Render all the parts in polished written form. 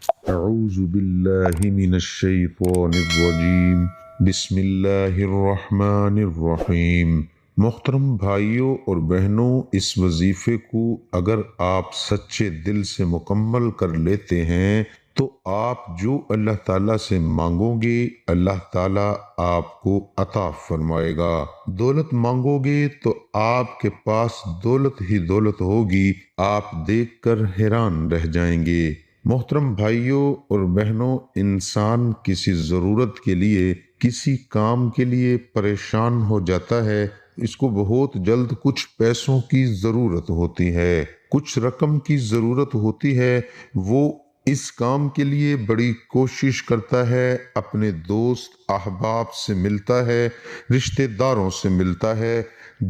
اعوذ باللہ من الشیطان الرجیم بسم اللہ الرحمن الرحیم۔ محترم بھائیوں اور بہنوں، اس وظیفے کو اگر آپ سچے دل سے مکمل کر لیتے ہیں تو آپ جو اللہ تعالیٰ سے مانگو گے اللہ تعالیٰ آپ کو عطا فرمائے گا۔ دولت مانگو گے تو آپ کے پاس دولت ہی دولت ہوگی، آپ دیکھ کر حیران رہ جائیں گے۔ محترم بھائیوں اور بہنوں، انسان کسی ضرورت کے لیے، کسی کام کے لیے پریشان ہو جاتا ہے، اس کو بہت جلد کچھ پیسوں کی ضرورت ہوتی ہے، کچھ رقم کی ضرورت ہوتی ہے، وہ اس کام کے لیے بڑی کوشش کرتا ہے، اپنے دوست احباب سے ملتا ہے، رشتہ داروں سے ملتا ہے،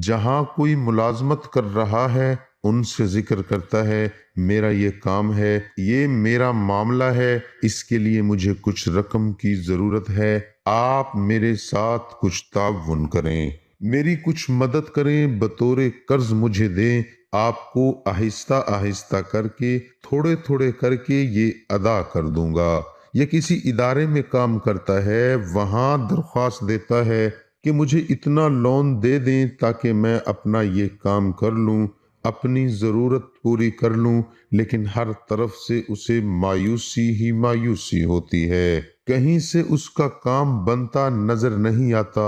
جہاں کوئی ملازمت کر رہا ہے ان سے ذکر کرتا ہے، میرا یہ کام ہے، یہ میرا معاملہ ہے، اس کے لیے مجھے کچھ رقم کی ضرورت ہے، آپ میرے ساتھ کچھ تعاون کریں، میری کچھ مدد کریں، بطور قرض مجھے دیں، آپ کو آہستہ آہستہ کر کے، تھوڑے تھوڑے کر کے یہ ادا کر دوں گا۔ یا کسی ادارے میں کام کرتا ہے، وہاں درخواست دیتا ہے کہ مجھے اتنا لون دے دیں تاکہ میں اپنا یہ کام کر لوں، اپنی ضرورت پوری کر لوں، لیکن ہر طرف سے اسے مایوسی ہی مایوسی ہوتی ہے، کہیں سے اس کا کام بنتا نظر نہیں آتا،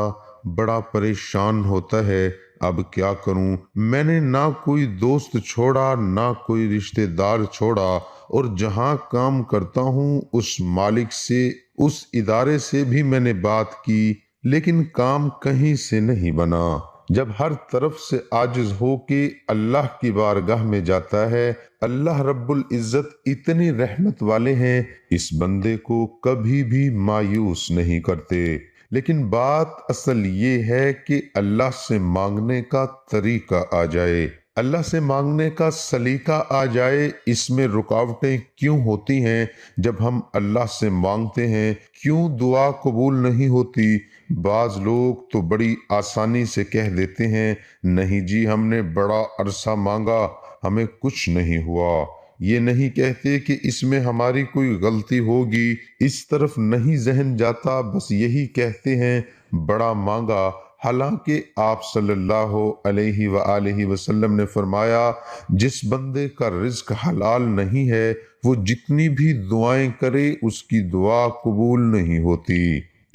بڑا پریشان ہوتا ہے۔ اب کیا کروں؟ میں نے نہ کوئی دوست چھوڑا، نہ کوئی رشتہ دار چھوڑا، اور جہاں کام کرتا ہوں اس مالک سے، اس ادارے سے بھی میں نے بات کی، لیکن کام کہیں سے نہیں بنا۔ جب ہر طرف سے عاجز ہو کے اللہ کی بارگاہ میں جاتا ہے، اللہ رب العزت اتنی رحمت والے ہیں، اس بندے کو کبھی بھی مایوس نہیں کرتے۔ لیکن بات اصل یہ ہے کہ اللہ سے مانگنے کا طریقہ آ جائے، اللہ سے مانگنے کا سلیقہ آ جائے۔ اس میں رکاوٹیں کیوں ہوتی ہیں؟ جب ہم اللہ سے مانگتے ہیں کیوں دعا قبول نہیں ہوتی؟ بعض لوگ تو بڑی آسانی سے کہہ دیتے ہیں، نہیں جی ہم نے بڑا عرصہ مانگا، ہمیں کچھ نہیں ہوا۔ یہ نہیں کہتے کہ اس میں ہماری کوئی غلطی ہوگی، اس طرف نہیں ذہن جاتا، بس یہی کہتے ہیں بڑا مانگا۔ حالانکہ آپ صلی اللہ علیہ وآلہ وسلم نے فرمایا، جس بندے کا رزق حلال نہیں ہے وہ جتنی بھی دعائیں کرے اس کی دعا قبول نہیں ہوتی۔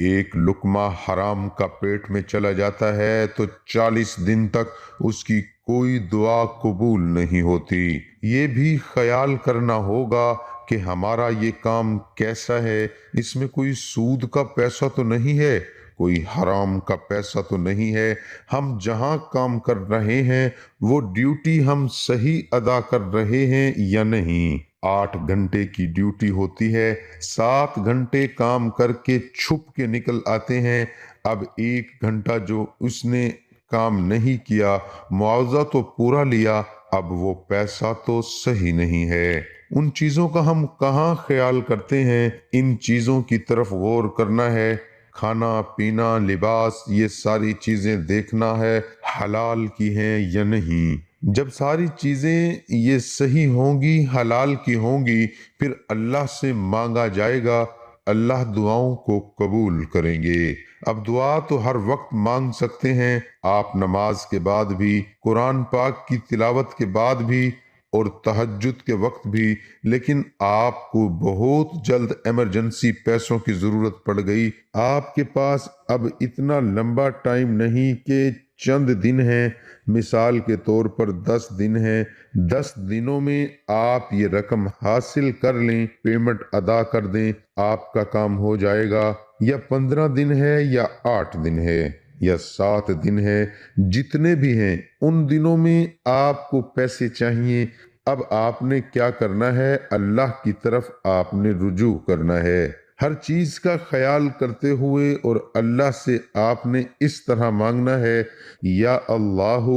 ایک لقمہ حرام کا پیٹ میں چلا جاتا ہے تو 40 دن تک اس کی کوئی دعا قبول نہیں ہوتی۔ یہ بھی خیال کرنا ہوگا کہ ہمارا یہ کام کیسا ہے، اس میں کوئی سود کا پیسہ تو نہیں ہے، کوئی حرام کا پیسہ تو نہیں ہے، ہم جہاں کام کر رہے ہیں وہ ڈیوٹی ہم صحیح ادا کر رہے ہیں یا نہیں۔ 8 گھنٹے کی ڈیوٹی ہوتی ہے، 7 گھنٹے کام کر کے چھپ کے نکل آتے ہیں، اب 1 گھنٹہ جو اس نے کام نہیں کیا، معاوضہ تو پورا لیا، اب وہ پیسہ تو صحیح نہیں ہے۔ ان چیزوں کا ہم کہاں خیال کرتے ہیں؟ ان چیزوں کی طرف غور کرنا ہے، کھانا پینا لباس یہ ساری چیزیں دیکھنا ہے حلال کی ہیں یا نہیں۔ جب ساری چیزیں یہ صحیح ہوں گی، حلال کی ہوں گی، پھر اللہ سے مانگا جائے گا، اللہ دعاؤں کو قبول کریں گے۔ اب دعا تو ہر وقت مانگ سکتے ہیں، آپ نماز کے بعد بھی، قرآن پاک کی تلاوت کے بعد بھی، اور تہجد کے وقت بھی، لیکن آپ کو بہت جلد ایمرجنسی پیسوں کی ضرورت پڑ گئی، آپ کے پاس اب اتنا لمبا ٹائم نہیں کہ چند دن ہیں، مثال کے طور پر 10 دن ہیں، 10 دنوں میں آپ یہ رقم حاصل کر لیں، پیمنٹ ادا کر دیں، آپ کا کام ہو جائے گا۔ یا 15 دن ہے یا 8 دن ہے یا 7 دن ہے، جتنے بھی ہیں ان دنوں میں آپ کو پیسے چاہیے۔ اب آپ نے کیا کرنا ہے؟ اللہ کی طرف آپ نے رجوع کرنا ہے، ہر چیز کا خیال کرتے ہوئے، اور اللہ سے آپ نے اس طرح مانگنا ہے، یا اللہ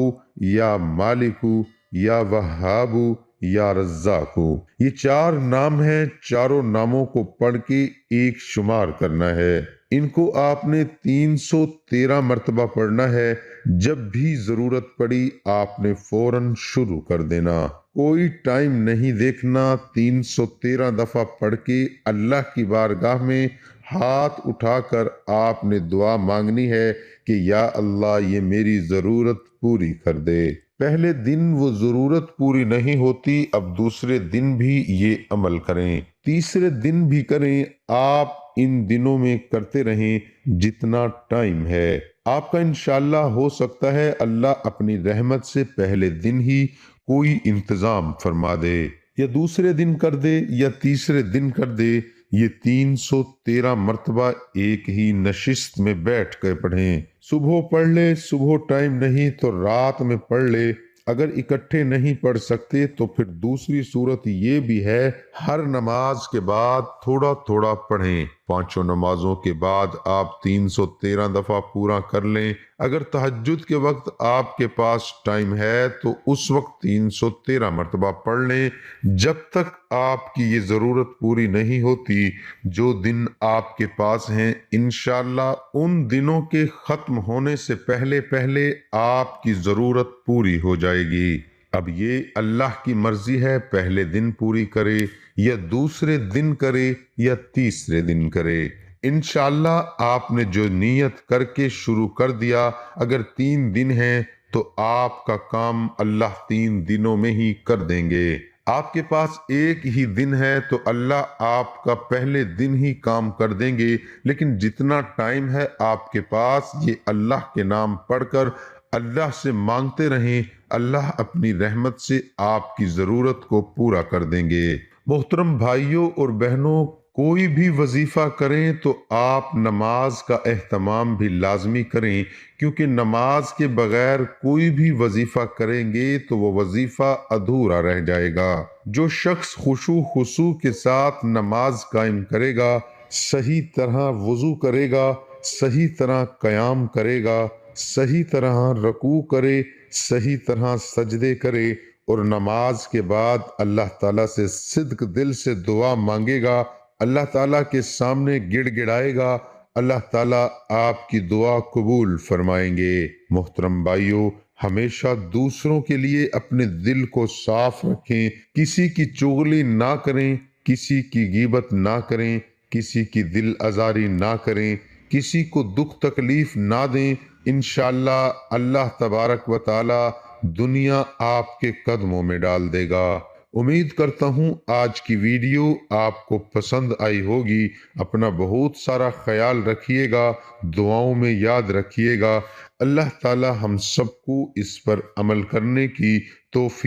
یا مالک یا وہاب یا رزاق۔ یہ 4 نام ہیں، چاروں ناموں کو پڑھ کے ایک شمار کرنا ہے، ان کو آپ نے 313 مرتبہ پڑھنا ہے، جب بھی ضرورت پڑی آپ نے فوراً شروع کر دینا۔ کوئی ٹائم نہیں دیکھنا، 313 دفعہ پڑھ کے اللہ کی بارگاہ میں ہاتھ اٹھا کر آپ نے دعا مانگنی ہے کہ یا اللہ یہ میری ضرورت پوری کر دے۔ پہلے دن وہ ضرورت پوری نہیں ہوتی، اب دوسرے دن بھی یہ عمل کریں، تیسرے دن بھی کریں، آپ ان دنوں میں کرتے رہیں جتنا ٹائم ہے۔ آپ کا انشاءاللہ ہو سکتا ہے اللہ اپنی رحمت سے پہلے دن ہی کوئی انتظام فرما دے، یا دوسرے دن کر دے یا تیسرے دن کر دے۔ یہ 313 مرتبہ ایک ہی نشست میں بیٹھ کے پڑھیں۔ صبح پڑھ لے، صبح ٹائم نہیں تو رات میں پڑھ لے۔ اگر اکٹھے نہیں پڑھ سکتے تو پھر دوسری صورت یہ بھی ہے، ہر نماز کے بعد تھوڑا تھوڑا پڑھیں۔ 5 نمازوں کے بعد آپ 313 دفعہ پورا کر لیں۔ اگر تہجد کے وقت آپ کے پاس ٹائم ہے تو اس وقت 313 مرتبہ پڑھ لیں، جب تک آپ کی یہ ضرورت پوری نہیں ہوتی۔ جو دن آپ کے پاس ہیں انشاءاللہ ان دنوں کے ختم ہونے سے پہلے پہلے آپ کی ضرورت پوری ہو جائے گی۔ اب یہ اللہ کی مرضی ہے، پہلے دن پوری کرے یا دوسرے دن کرے یا تیسرے دن کرے۔ انشاءاللہ آپ نے جو نیت کر کے شروع کر دیا، اگر 3 دن ہیں تو آپ کا کام اللہ 3 دنوں میں ہی کر دیں گے۔ آپ کے پاس ایک ہی دن ہے تو اللہ آپ کا پہلے دن ہی کام کر دیں گے، لیکن جتنا ٹائم ہے آپ کے پاس یہ اللہ کے نام پڑھ کر اللہ سے مانگتے رہیں، اللہ اپنی رحمت سے آپ کی ضرورت کو پورا کر دیں گے۔ محترم بھائیوں اور بہنوں، کوئی بھی وظیفہ کریں تو آپ نماز کا اہتمام بھی لازمی کریں، کیونکہ نماز کے بغیر کوئی بھی وظیفہ کریں گے تو وہ وظیفہ ادھورا رہ جائے گا۔ جو شخص خشوع خضوع کے ساتھ نماز قائم کرے گا، صحیح طرح وضو کرے گا، صحیح طرح قیام کرے گا، صحیح طرح رکوع کرے، صحیح طرح سجدے کرے اور نماز کے بعد اللہ تعالیٰ سے صدق دل سے دعا مانگے گا، اللہ تعالیٰ کے سامنے گڑ گڑائے گا، اللہ تعالیٰ آپ کی دعا قبول فرمائیں گے۔ محترم بھائیوں، ہمیشہ دوسروں کے لیے اپنے دل کو صاف رکھیں، کسی کی چغلی نہ کریں، کسی کی غیبت نہ کریں، کسی کی دل آزاری نہ کریں، کسی کو دکھ تکلیف نہ دیں۔ انشاءاللہ اللہ تبارک و تعالی دنیا آپ کے قدموں میں ڈال دے گا۔ امید کرتا ہوں آج کی ویڈیو آپ کو پسند آئی ہوگی۔ اپنا بہت سارا خیال رکھیے گا، دعاؤں میں یاد رکھیے گا۔ اللہ تعالی ہم سب کو اس پر عمل کرنے کی توفیق